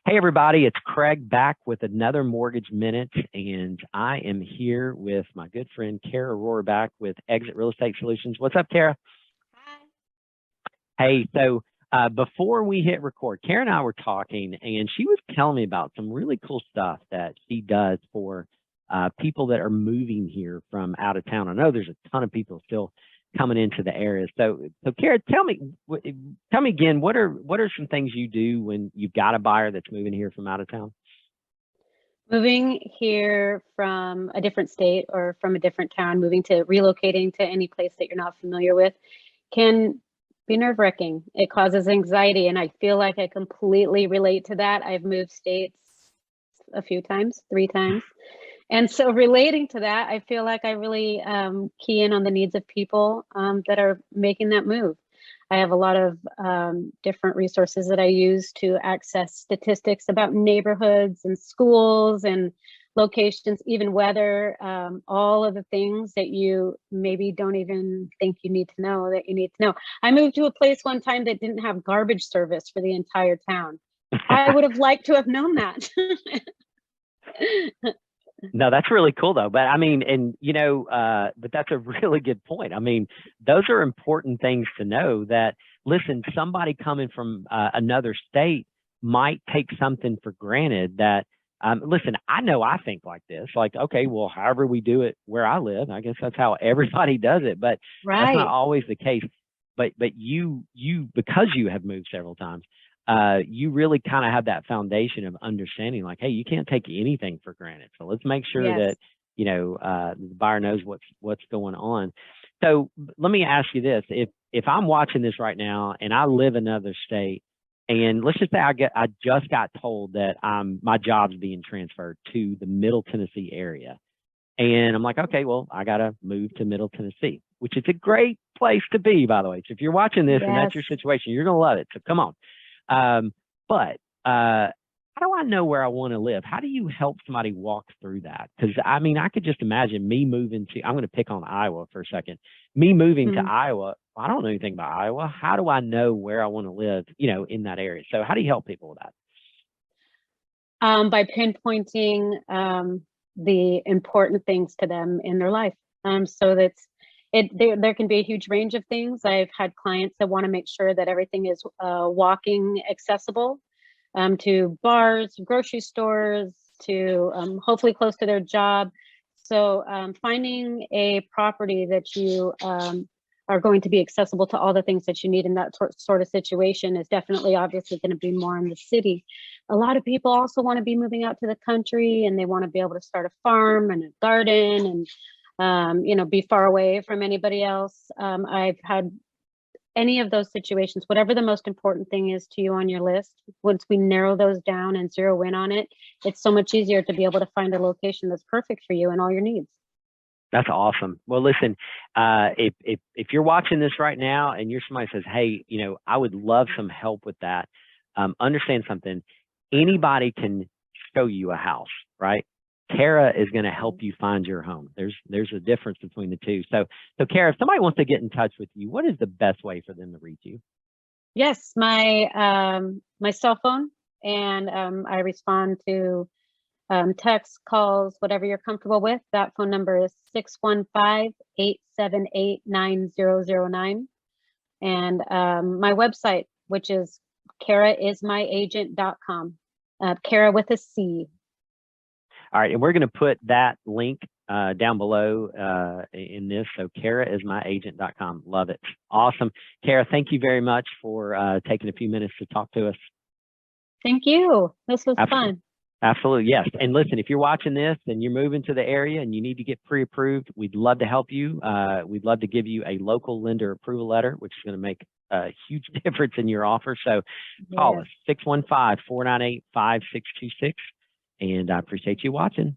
Hey, everybody, it's Craig back with another Mortgage Minute, and I am here with my good friend Cara Roraback with Exit Real Estate Solutions. What's up, Cara? Hi. Hey, before we hit record, Cara and I were talking, and she was telling me about some really cool stuff that she does for people that are moving here from out of town. I know there's a ton of people still coming into the area. So Cara, tell me again, what are some things you do when you've got a buyer that's moving here from out of town? Moving here from a different state or from a different town, relocating to any place that you're not familiar with can be nerve-wracking. It causes anxiety, and I feel like I completely relate to that. I've moved states a few times, 3 times. And so relating to that, I feel like I really key in on the needs of people that are making that move. I have a lot of different resources that I use to access statistics about neighborhoods and schools and locations, even weather, all of the things that you maybe don't even think you need to know that you need to know. I moved to a place one time that didn't have garbage service for the entire town. I would have liked to have known that. No, that's really cool though. But I mean, but that's a really good point. I mean, those are important things to know that, listen, somebody coming from another state might take something for granted that, listen, I know I think like this, like, okay, well, however we do it where I live, I guess that's how everybody does it, but that's not Right. always the case. But because you have moved several times, you really kind of have that foundation of understanding, like, hey, you can't take anything for granted. So let's make sure Yes. that the buyer knows what's going on. So let me ask you this: if I'm watching this right now and I live in another state, and let's just say I just got told that my job's being transferred to the Middle Tennessee area, and I'm like, okay, well, I gotta move to Middle Tennessee, which is a great place to be, by the way. So if you're watching this and that's Yes. your situation, you're gonna love it. So come on. But how do I know where I want to live? How do you help somebody walk through that? Because I mean, I could just imagine me moving to, I'm going to pick on Iowa for a second. Me moving to Mhm. Iowa, I don't know anything about Iowa. How do I know where I want to live, in that area? So how do you help people with that? By pinpointing the important things to them in their life. So that's it. There can be a huge range of things. I've had clients that want to make sure that everything is walking accessible to bars, grocery stores, to hopefully close to their job. So finding a property that you are going to be accessible to all the things that you need in that sort of situation is definitely obviously going to be more in the city. A lot of people also want to be moving out to the country, and they want to be able to start a farm and a garden and be far away from anybody else. I've had any of those situations, whatever the most important thing is to you on your list, once we narrow those down and zero in on it, it's so much easier to be able to find a location that's perfect for you and all your needs. That's awesome. Well, listen, if you're watching this right now and you're somebody says, hey, I would love some help with that. Understand something. Anybody can show you a house, right? Cara is going to help you find your home. There's a difference between the two. So Cara, if somebody wants to get in touch with you, what is the best way for them to reach you? Yes, my cell phone, and I respond to text, calls, whatever you're comfortable with. That phone number is 615-878-9009. And my website, which is caraismyagent.com. Cara with a C. All right, and we're going to put that link down below in this. So caraismyagent.com. Love it. Awesome. Cara, thank you very much for taking a few minutes to talk to us. Thank you. This was Absolutely. fun. Absolutely, yes. And listen, if you're watching this and you're moving to the area and you need to get pre-approved, we'd love to help you. We'd love to give you a local lender approval letter, which is going to make a huge difference in your offer. So call Yes. us, 615-498-5626. And I appreciate you watching.